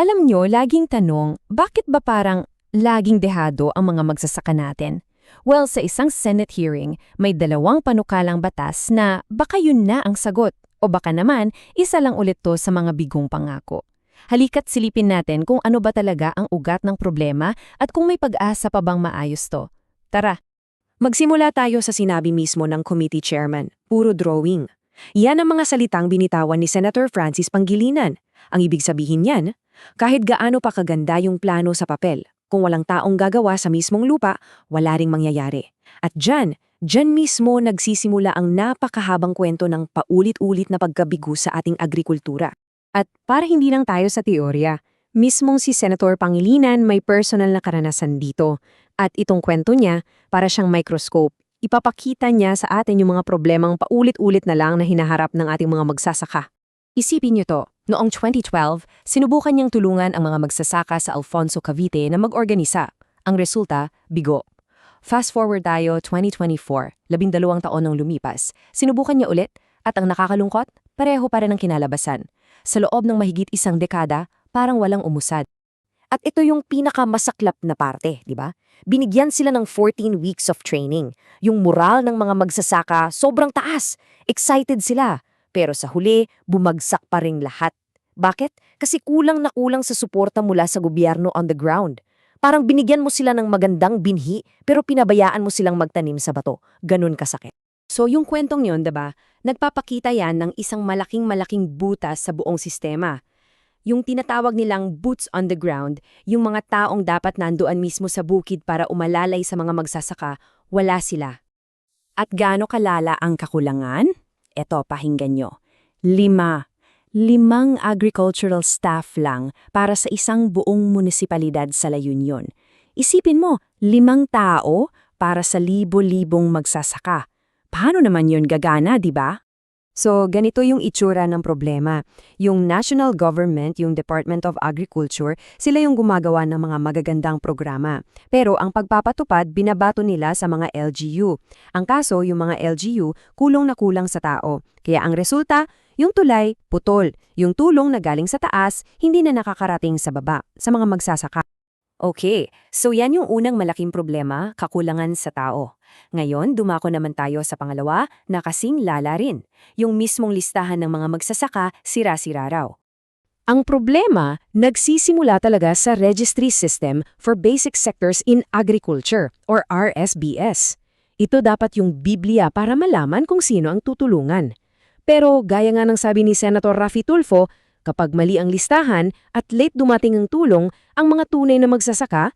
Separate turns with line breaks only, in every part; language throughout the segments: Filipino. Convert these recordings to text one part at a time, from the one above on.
Alam nyo, laging tanong, bakit ba parang laging dehado ang mga magsasaka natin? Well, sa isang Senate hearing, may dalawang panukalang batas na baka yun na ang sagot o baka naman isa lang ulit to sa mga bigong pangako. Halika't silipin natin kung ano ba talaga ang ugat ng problema at kung may pag-asa pa bang maayos to. Tara!
Magsimula tayo sa sinabi mismo ng committee chairman, puro drawing. Yan ang mga salitang binitawan ni Senator Francis Pangilinan. Ang ibig sabihin niyan, kahit gaano pa kaganda yung plano sa papel, kung walang taong gagawa sa mismong lupa, wala ring mangyayari. At dyan mismo nagsisimula ang napakahabang kwento ng paulit-ulit na pagkabigo sa ating agrikultura. At para hindi lang tayo sa teorya, mismong si Senator Pangilinan may personal na karanasan dito. At itong kwento niya, para siyang microscope, ipapakita niya sa atin yung mga problemang paulit-ulit na lang na hinaharap ng ating mga magsasaka. Isipin niyo to, noong 2012, sinubukan niyang tulungan ang mga magsasaka sa Alfonso, Cavite na mag-organisa. Ang resulta, bigo. Fast forward tayo 2024, 12 taon nang lumipas. Sinubukan niya ulit at ang nakakalungkot, pareho pa rin ang kinalabasan. Sa loob ng mahigit isang dekada, parang walang umusad. At ito yung pinakamasaklap na parte, di ba? Binigyan sila ng 14 weeks of training. Yung moral ng mga magsasaka sobrang taas. Excited sila. Pero sa huli, bumagsak pa rin lahat. Bakit? Kasi kulang na kulang sa suporta mula sa gobyerno on the ground. Parang binigyan mo sila ng magandang binhi, pero pinabayaan mo silang magtanim sa bato. Ganun kasakit. So yung kwentong yun, diba? Nagpapakita yan ng isang malaking butas sa buong sistema. Yung tinatawag nilang boots on the ground, yung mga taong dapat nandoon mismo sa bukid para umalalay sa mga magsasaka, wala sila. At gaano kalala ang kakulangan? Eto, pakinggan nyo. 5 agricultural staff lang para sa isang buong munisipalidad sa La Union. Isipin mo, 5 tao para sa libo-libong magsasaka. Paano naman yun gagana, di ba? So, ganito yung itsura ng problema. Yung national government, yung Department of Agriculture, sila yung gumagawa ng mga magagandang programa. Pero ang pagpapatupad, binabato nila sa mga LGU. Ang kaso, yung mga LGU, kulang na kulang sa tao. Kaya ang resulta, yung tulay, putol. Yung tulong na galing sa taas, hindi na nakakarating sa baba, sa mga magsasaka. Okay, so yan yung unang malaking problema, kakulangan sa tao. Ngayon, dumako naman tayo sa pangalawa na kasing lala rin. Yung mismong listahan ng mga magsasaka, sira-sira raw. Ang problema, nagsisimula talaga sa Registry System for Basic Sectors in Agriculture or RSBS. Ito dapat yung Biblia para malaman kung sino ang tutulungan. Pero gaya nga ng sabi ni Senator Raffy Tulfo, kapag mali ang listahan at late dumating ang tulong, ang mga tunay na magsasaka,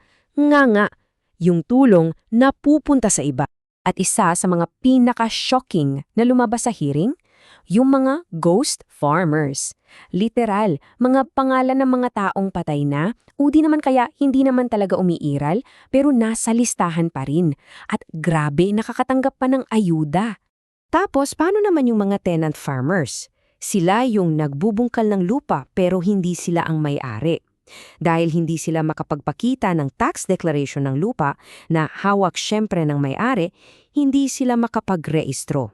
yung tulong napupunta sa iba. At isa sa mga pinaka-shocking na lumabas sa hearing, yung mga ghost farmers. Literal, mga pangalan ng mga taong patay na, o di naman kaya hindi naman talaga umiiral, pero nasa listahan pa rin. At grabe, nakakatanggap pa ng ayuda. Tapos, paano naman yung mga tenant farmers? Sila yung nagbubungkal ng lupa pero hindi sila ang may-ari. Dahil hindi sila makapagpakita ng tax declaration ng lupa na hawak syempre ng may-ari, hindi sila makapag-rehistro.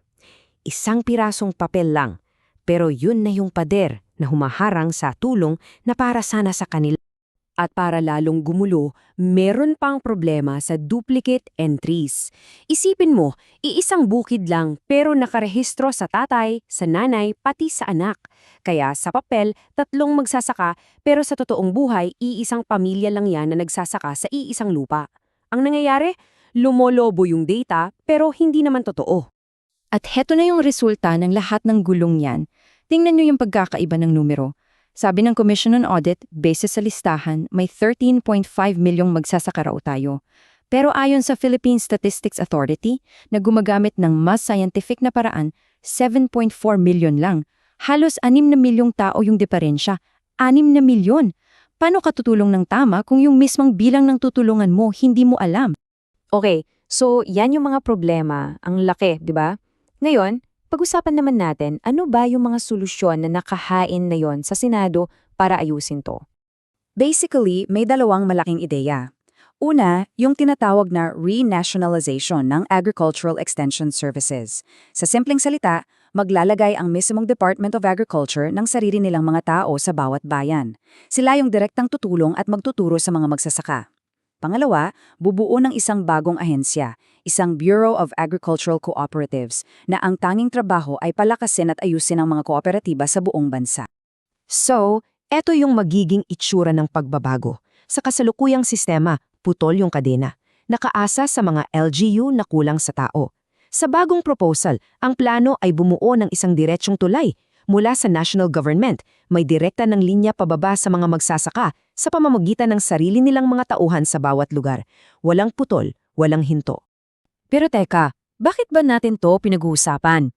Isang pirasong papel lang, pero yun na yung pader na humaharang sa tulong na para sana sa kanila. At para lalong gumulo, meron pang problema sa duplicate entries. Isipin mo, iisang bukid lang pero nakarehistro sa tatay, sa nanay, pati sa anak. Kaya sa papel, 3 magsasaka pero sa totoong buhay, iisang pamilya lang yan na nagsasaka sa iisang lupa. Ang nangyayari, lumolobo yung data pero hindi naman totoo.
At heto na yung resulta ng lahat ng gulong yan. Tingnan nyo yung pagkakaiba ng numero. Sabi ng Commission on Audit, base sa listahan, may 13.5 milyong magsasaka raw tayo. Pero ayon sa Philippine Statistics Authority, na gumagamit ng mas scientific na paraan, 7.4 milyon lang. Halos 6 na milyong tao yung diferensya. 6 na milyon. Paano ka tutulong ng tama kung yung mismong bilang ng tutulungan mo hindi mo alam?
Okay, so yan yung mga problema. Ang laki, di ba? Ngayon, pag-usapan naman natin, ano ba yung mga solusyon na nakahain na yon sa Senado para ayusin to? Basically, may 2 malaking ideya. Una, yung tinatawag na renationalization ng agricultural extension services. Sa simpleng salita,
Maglalagay ang mismong Department of Agriculture ng sarili nilang mga tao sa bawat bayan. Sila yung direktang tutulong at magtuturo sa mga magsasaka. Pangalawa, bubuo ng isang bagong ahensya, isang Bureau of Agricultural Cooperatives, na ang tanging trabaho ay palakasin at ayusin ang mga kooperatiba sa buong bansa.
So, eto yung magiging itsura ng pagbabago. Sa kasalukuyang sistema, putol yung kadena. Nakaasa sa mga LGU na kulang sa tao. Sa bagong proposal, ang plano ay bumuo ng isang diretsyong tulay. Mula sa national government, may direkta ng linya pababa sa mga magsasaka sa pamamagitan ng sarili nilang mga tauhan sa bawat lugar. Walang putol, walang hinto.
Pero teka, bakit ba natin to pinag-uusapan?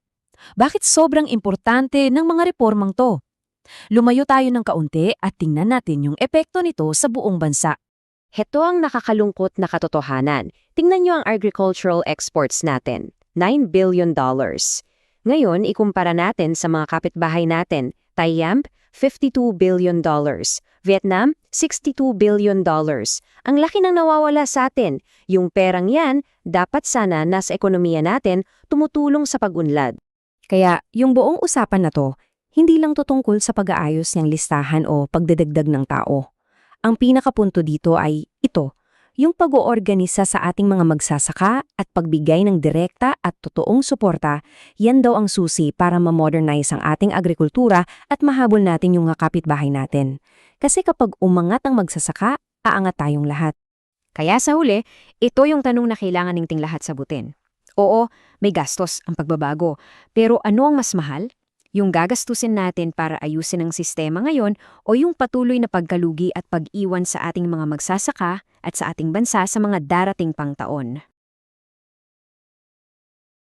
Bakit sobrang importante ng mga reformang to? Lumayo tayo ng kaunti at tingnan natin yung epekto nito sa buong bansa.
Heto ang nakakalungkot na katotohanan. Tingnan nyo ang agricultural exports natin, $9 billion. Ngayon, ikumpara natin sa mga kapitbahay natin, Thailand, $52 billion, Vietnam, $62 billion. Ang laki ng nawawala sa atin. Yung perang yan, dapat sana nasa ekonomiya natin tumutulong sa pag-unlad.
Kaya yung buong usapan na to, hindi lang tutungkol sa pag-aayos ng listahan o pagdedagdag ng tao. Ang pinakapunto dito ay ito, yung pag-oorganisa sa ating mga magsasaka at pagbigay ng direkta at totoong suporta, yan daw ang susi para ma-modernize ang ating agrikultura at mahabol natin yung kapitbahay natin. Kasi kapag umangat ang magsasaka, aangat tayong lahat.
Kaya sa huli, ito yung tanong na kailangan ningting lahat sagutin. Oo, may gastos ang pagbabago. Pero ano ang mas mahal? Yung gagastusin natin para ayusin ang sistema ngayon o yung patuloy na pagkalugi at pag-iwan sa ating mga magsasaka at sa ating bansa sa mga darating pang taon?